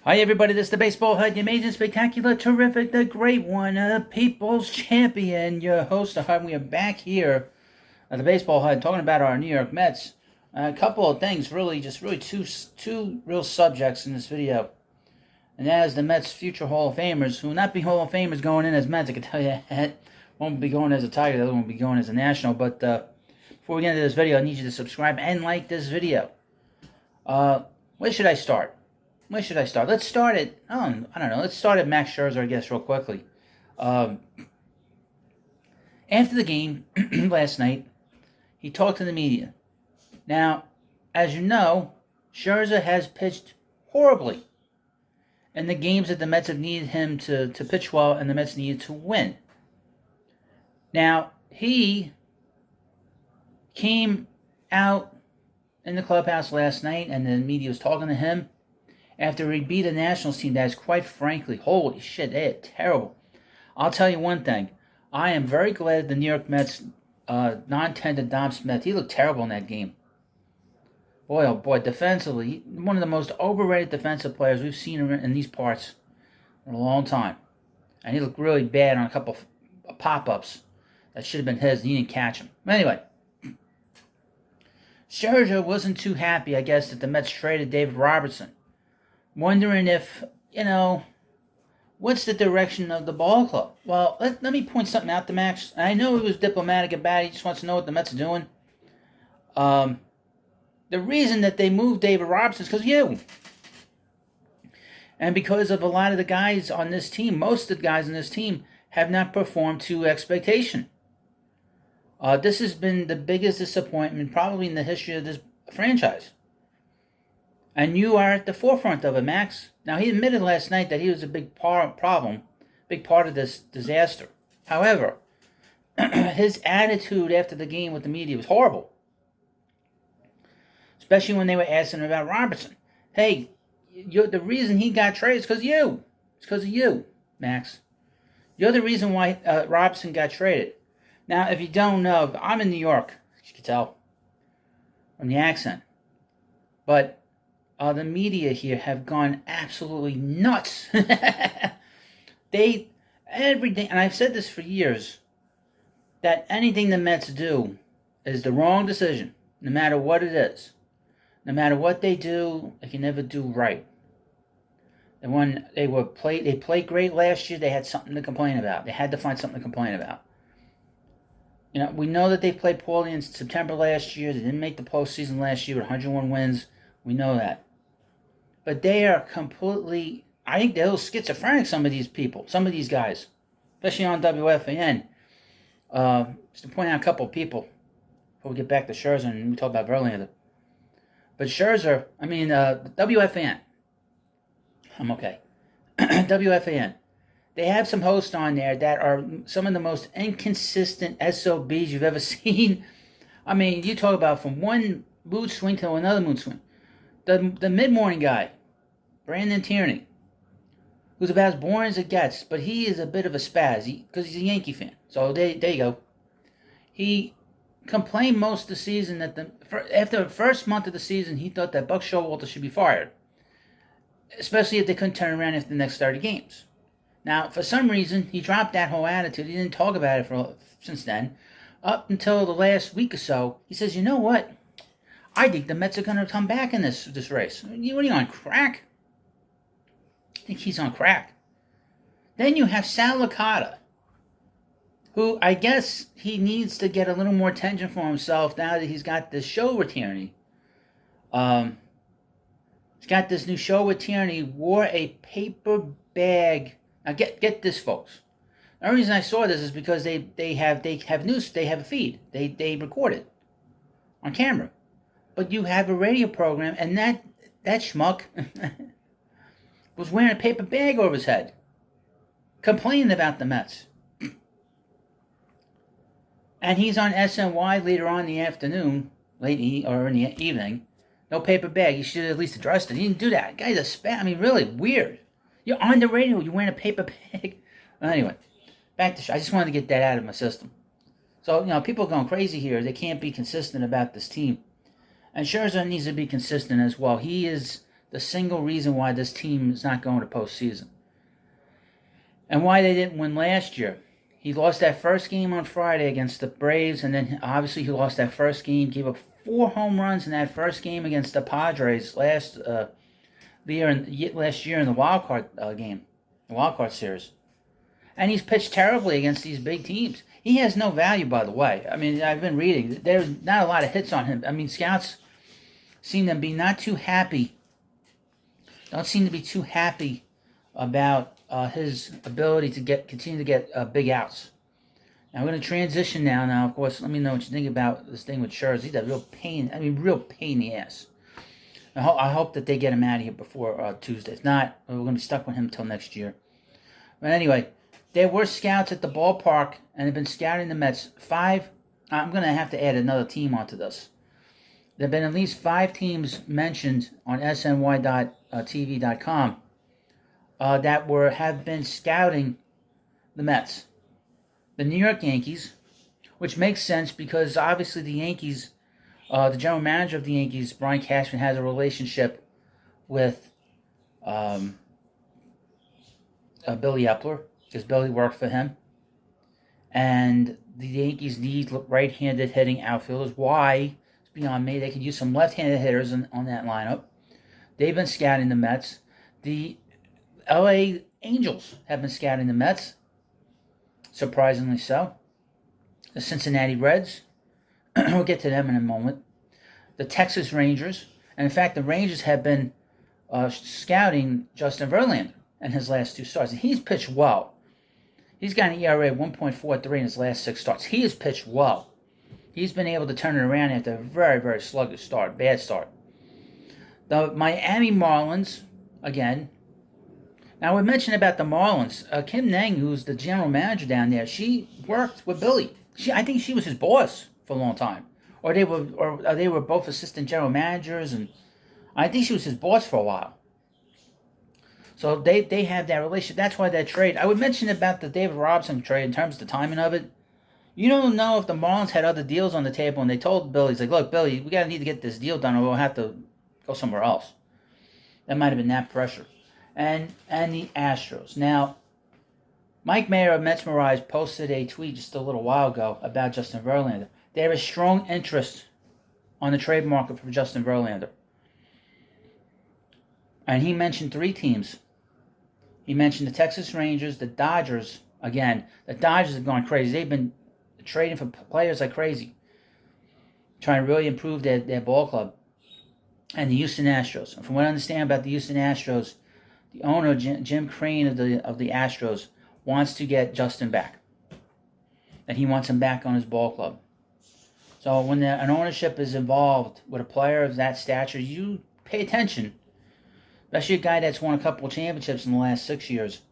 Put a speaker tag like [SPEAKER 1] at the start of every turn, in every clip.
[SPEAKER 1] Hi everybody, this is the Baseball Hut, the amazing, spectacular, terrific, the great one, People's Champion, your host, we are back here at the Baseball Hut talking about our New York Mets. A couple of things, really two real subjects in this video. And that is the Mets' future Hall of Famers, who will not be Hall of Famers going in as Mets, I can tell you that. Won't be going as a Tiger, the other one will be going as a National. But before we get into this video, I need you to subscribe and like this video. Where should I start? Let's start at, I don't know, let's start at Max Scherzer, I guess, real quickly. After the game last night, he talked to the media. Now, as you know, Scherzer has pitched horribly in the games that the Mets have needed him to pitch well and the Mets needed to win. Now, he came out in the clubhouse last night and the media was talking to him after he beat a Nationals team that is, quite frankly, holy shit, they are terrible. I'll tell you one thing. I am very glad the New York Mets non-tender Dom Smith, he looked terrible in that game. Boy, oh boy, defensively, one of the most overrated defensive players we've seen in these parts in a long time. And he looked really bad on a couple of pop-ups that should have been his, and he didn't catch him. Anyway, Scherzer wasn't too happy, I guess, that the Mets traded David Robertson. Wondering if, what's the direction of the ball club? Well, let me point something out to Max. I know he was diplomatic about it. He just wants to know what the Mets are doing. The reason that they moved David Robertson is because of you. And because of a lot of the guys on this team, most of the guys on this team have not performed to expectation. This has been the biggest disappointment probably in the history of this franchise. And you are at the forefront of it, Max. Now, he admitted last night that he was a big part of this disaster. However, his attitude after the game with the media was horrible. Especially when they were asking him about Robertson. Hey, the reason he got traded is because of you. It's because of you, Max. You're the reason why Robertson got traded. Now, if you don't know, I'm in New York, as you can tell from the accent. But the media here have gone absolutely nuts. Every day, and I've said this for years, that anything the Mets do is the wrong decision, no matter what it is. No matter what they do, they can never do right. And when they played great last year, they had something to complain about. They had to find something to complain about. We know that they played poorly in September last year. They didn't make the postseason last year with 101 wins. We know that. But they are completely, I think they're a little schizophrenic, some of these people, some of these guys, especially on WFAN. Just to point out a couple of people before we get back to Scherzer and we talk about Verlander. But Scherzer, WFAN. I'm okay. WFAN. They have some hosts on there that are some of the most inconsistent SOBs you've ever seen. You talk about from one mood swing to another mood swing. The mid-morning guy, Brandon Tierney, who's about as boring as it gets, but he is a bit of a spaz because he's a Yankee fan. So there you go. He complained most of the season that after the first month of the season, he thought that Buck Showalter should be fired, especially if they couldn't turn around after the next 30 games. Now, for some reason, he dropped that whole attitude. He didn't talk about it since then. Up until the last week or so, he says, you know what? I think the Mets are going to come back in this race. What are you, on crack? I think he's on crack. Then you have Sal Licata, who I guess he needs to get a little more attention for himself now that he's got this show with Tierney. He's got this new show with Tierney, wore a paper bag. Now get this, folks. The only reason I saw this is because they have a feed. They record it on camera. But you have a radio program, and that schmuck was wearing a paper bag over his head, complaining about the Mets. And he's on SNY later on in the afternoon, or in the evening. No paper bag. He should have at least addressed it. He didn't do that. Guy's a spaz. Really weird. You're on the radio. You're wearing a paper bag. Anyway, back to I just wanted to get that out of my system. So, people are going crazy here. They can't be consistent about this team. And Scherzer needs to be consistent as well. He is the single reason why this team is not going to postseason. And why they didn't win last year. He lost that first game on Friday against the Braves, and then obviously he lost that first game, gave up 4 home runs in that first game against the Padres last year in the wild card game, the wild card series. And he's pitched terribly against these big teams. He has no value, by the way. I mean, I've been reading. There's not a lot of hits on him. I mean, scouts seem to be not too happy. Don't seem to be too happy about his ability to continue to get big outs. Now, I'm going to transition now. Now, of course, let me know what you think about this thing with Scherzer. He's a real pain. I mean, real pain in the ass. I hope that they get him out of here before Tuesday. If not, we're going to be stuck with him until next year. But anyway, there were scouts at the ballpark and have been scouting the Mets. 5. I'm going to have to add another team onto this. There have been at least 5 teams mentioned on sny.tv.com that have been scouting the Mets. The New York Yankees, which makes sense because obviously the Yankees, the general manager of the Yankees, Brian Cashman, has a relationship with Billy Epler, because Billy worked for him. And the Yankees need right-handed hitting outfielders. Why? It's beyond me. They could use some left-handed hitters on that lineup. They've been scouting the Mets. The LA Angels have been scouting the Mets, surprisingly so. The Cincinnati Reds, we'll get to them in a moment. The Texas Rangers, and in fact, the Rangers have been scouting Justin Verlander in his last 2 starts. And he's pitched well. He's got an ERA of 1.43 in his last 6 starts. He has pitched well. He's been able to turn it around after a very, very sluggish start, bad start. The Miami Marlins, again. Now, we mentioned about the Marlins. Kim Nang, who's the general manager down there, she worked with Billy. I think she was his boss for a long time. Or they were both assistant general managers, and I think she was his boss for a while. So they have that relationship. That's why that trade. I would mention about the David Robinson trade in terms of the timing of it. You don't know if the Marlins had other deals on the table, and they told Billy, he's like, look, Billy, we need to get this deal done, or we'll have to go somewhere else. That might have been that pressure. And the Astros. Now, Mike Mayer of Mets Mirage posted a tweet just a little while ago about Justin Verlander. There is strong interest on the trade market for Justin Verlander. And he mentioned 3 teams. He mentioned the Texas Rangers, the Dodgers. Again, the Dodgers have gone crazy. They've been trading for players like crazy, trying to really improve their ball club. And the Houston Astros. And from what I understand about the Houston Astros, the owner, Jim Crane of the Astros, wants to get Justin back. And he wants him back on his ball club. So when an ownership is involved with a player of that stature, you pay attention. Especially a guy that's won a couple of championships in the last 6 years.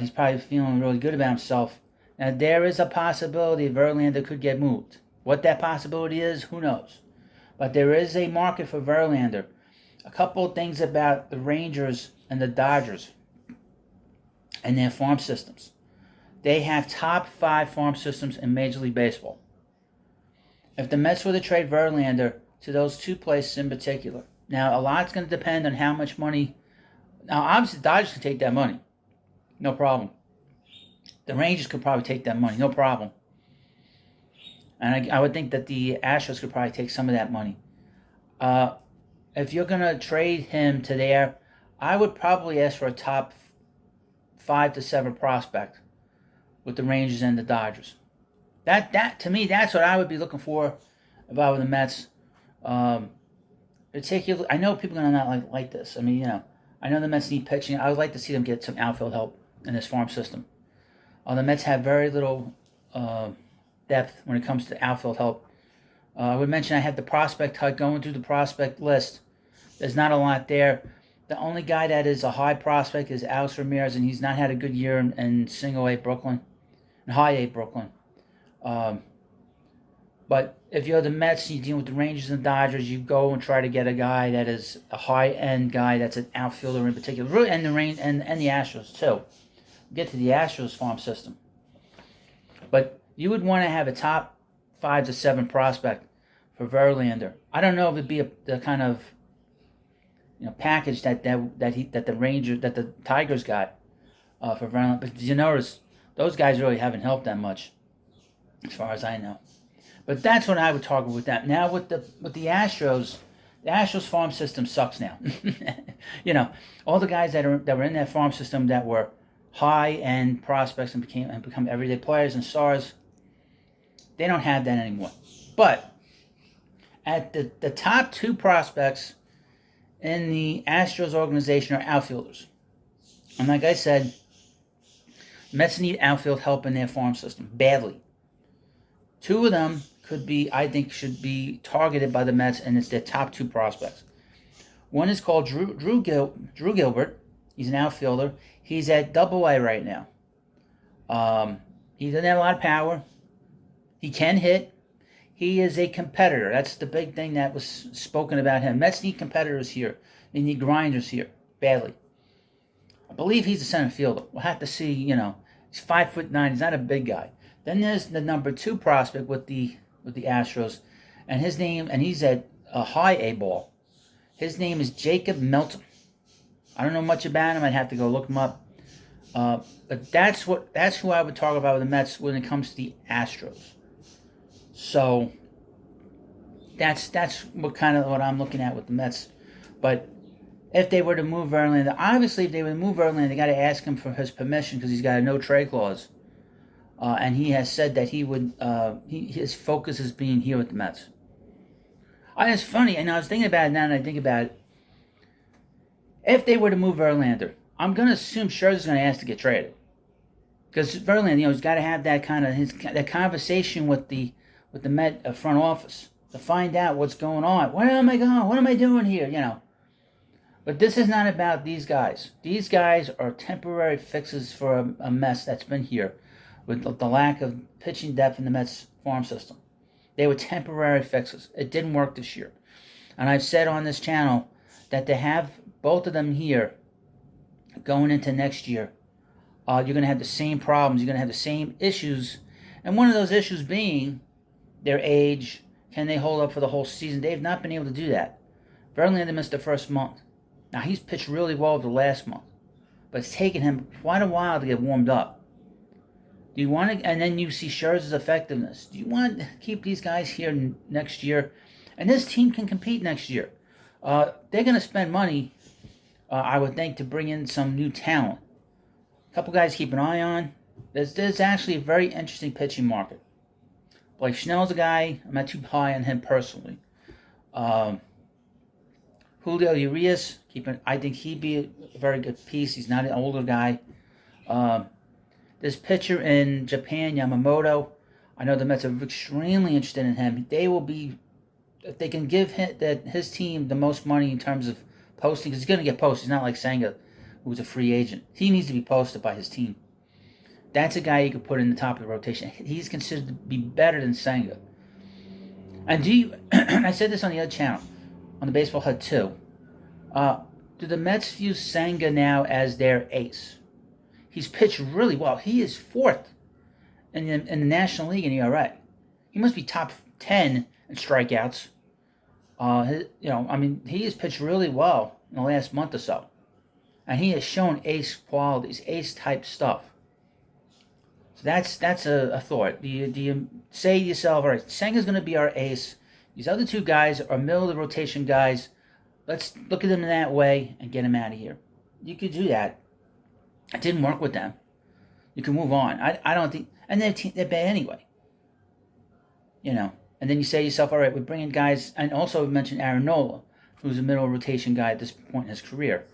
[SPEAKER 1] He's probably feeling really good about himself. Now, there is a possibility Verlander could get moved. What that possibility is, who knows? But there is a market for Verlander. A couple of things about the Rangers and the Dodgers and their farm systems. They have top 5 farm systems in Major League Baseball. If the Mets were to trade Verlander to those 2 places in particular, now a lot's going to depend on how much money. Now, obviously, the Dodgers can take that money. No problem. The Rangers could probably take that money. No problem. And I would think that the Astros could probably take some of that money. If you're going to trade him to there, I would probably ask for a top 5 to 7 prospect with the Rangers and the Dodgers. That to me, that's what I would be looking for if I were the Mets. Particularly, I know people are not like this. I mean, I know the Mets need pitching. I would like to see them get some outfield help in this farm system. The Mets have very little depth when it comes to outfield help. I would mention I had the prospect HUD going through the prospect list. There's not a lot there. The only guy that is a high prospect is Alex Ramirez, and he's not had a good year in single A Brooklyn, in high A Brooklyn. But if you're the Mets and you deal with the Rangers and Dodgers, you go and try to get a guy that is a high-end guy that's an outfielder in particular, and the Astros too. Get to the Astros farm system. But you would want to have a top 5 to 7 prospect for Verlander. I don't know if it'd be the kind of, package that the Tigers got for Verlander. But you notice those guys really haven't helped that much, as far as I know. But that's what I would talk about with that. Now with the Astros, the Astros farm system sucks now. All the guys that were in that farm system that were high end prospects and become everyday players and stars, they don't have that anymore. But at the top two prospects in the Astros organization are outfielders. And like I said, Mets need outfield help in their farm system badly. Two of them should be targeted by the Mets, and it's their top two prospects. One is called Drew Gilbert. He's an outfielder. He's at Double-A right now. He doesn't have a lot of power. He can hit. He is a competitor. That's the big thing that was spoken about him. Mets need competitors here. They need grinders here badly. I believe he's a center fielder. We'll have to see. He's 5'9". He's not a big guy. Then there's the number 2 prospect with the Astros, and he's at a high A ball. His name is Jacob Melton. I don't know much about him. I'd have to go look him up. But that's who I would talk about with the Mets when it comes to the Astros. So that's what I'm looking at with the Mets. But if they were to move Verlander, obviously if they were to move Verlander, they got to ask him for his permission because he's got a no trade clause. And he has said that he would. His focus is being here with the Mets. And it's funny, and I was thinking about it now, and I think about it. If they were to move Verlander, I'm going to assume Scherzer's going to ask to get traded, because Verlander, he's got to have that kind of that conversation with the Met front office to find out what's going on. Where am I going? What am I doing here? But this is not about these guys. These guys are temporary fixes for a mess that's been here with the lack of pitching depth in the Mets farm system. They were temporary fixes. It didn't work this year. And I've said on this channel that to have both of them here going into next year, you're going to have the same problems. You're going to have the same issues. And one of those issues being their age. Can they hold up for the whole season? They've not been able to do that. Verlander missed the first month. Now, he's pitched really well the last month. But it's taken him quite a while to get warmed up. Do you want to, and then you see Scherzer's effectiveness. Do you want to keep these guys here next year? And this team can compete next year. They're going to spend money, I would think, to bring in some new talent. A couple guys to keep an eye on. There's actually a very interesting pitching market. Blake Snell's a guy. I'm not too high on him personally. Julio Urias, I think he'd be a very good piece. He's not an older guy. This pitcher in Japan, Yamamoto, I know the Mets are extremely interested in him. They will be, if they can give his team the most money in terms of posting, because he's going to get posted. He's not like Senga, who's a free agent. He needs to be posted by his team. That's a guy you could put in the top of the rotation. He's considered to be better than Senga. And I said this on the other channel, on the Baseball Hut too. Do the Mets view Senga now as their ace? He's pitched really well. He is 4th in the National League in ERA. He must be top 10 in strikeouts. He has pitched really well in the last month or so. And he has shown ace qualities, ace type stuff. So that's a thought. Do you say to yourself, all right, Senga's going to be our ace. These other two guys are middle of the rotation guys. Let's look at them in that way and get them out of here. You could do that. It didn't work with them. You can move on. I don't think, and they're bad anyway. And then you say to yourself, all right, we're bringing guys, and also mentioned Aaron Nola, who's a middle rotation guy at this point in his career.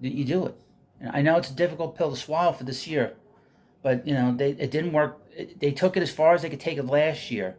[SPEAKER 1] You do it. And I know it's a difficult pill to swallow for this year, but it didn't work. They took it as far as they could take it last year.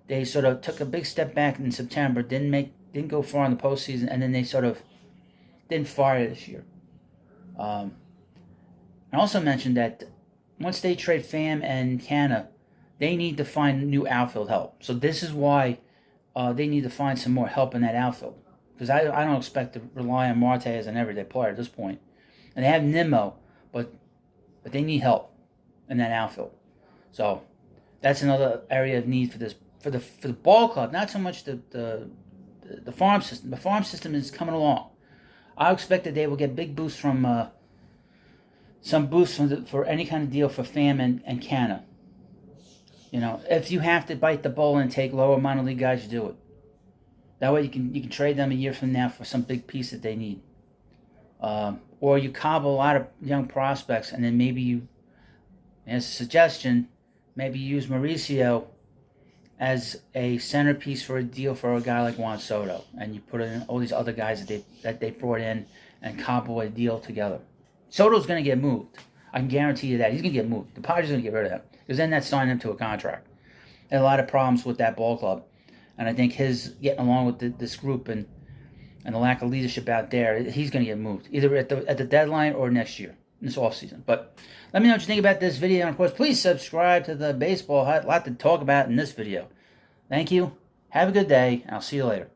[SPEAKER 1] They sort of took a big step back in September, didn't go far in the postseason, and then they sort of didn't fire this year. I also mentioned that once they trade Pham and Canha, they need to find new outfield help. So this is why they need to find some more help in that outfield. Because I don't expect to rely on Marte as an everyday player at this point. And they have Nimmo, but they need help in that outfield. So that's another area of need for the ball club. Not so much the farm system. The farm system is coming along. I expect that they will get big boosts from some boosts for any kind of deal for Pham and Canna. You know, if you have to bite the bullet and take lower minor league guys, you do it. That way you can trade them a year from now for some big piece that they need. Or you cobble a lot of young prospects, and then maybe you, as a suggestion, maybe use Mauricio as a centerpiece for a deal for a guy like Juan Soto, and you put in all these other guys that they brought in and cobble a deal together. Soto's going to get moved. I can guarantee you that. He's going to get moved. The Padres are going to get rid of him, because then that's signing him to a contract. There are a lot of problems with that ball club, and I think his getting along with this group and the lack of leadership out there, he's going to get moved, either at the deadline or next year, in this offseason. But let me know what you think about this video, and of course, please subscribe to the baseball. A lot to talk about in this video. Thank you. Have a good day, and I'll see you later.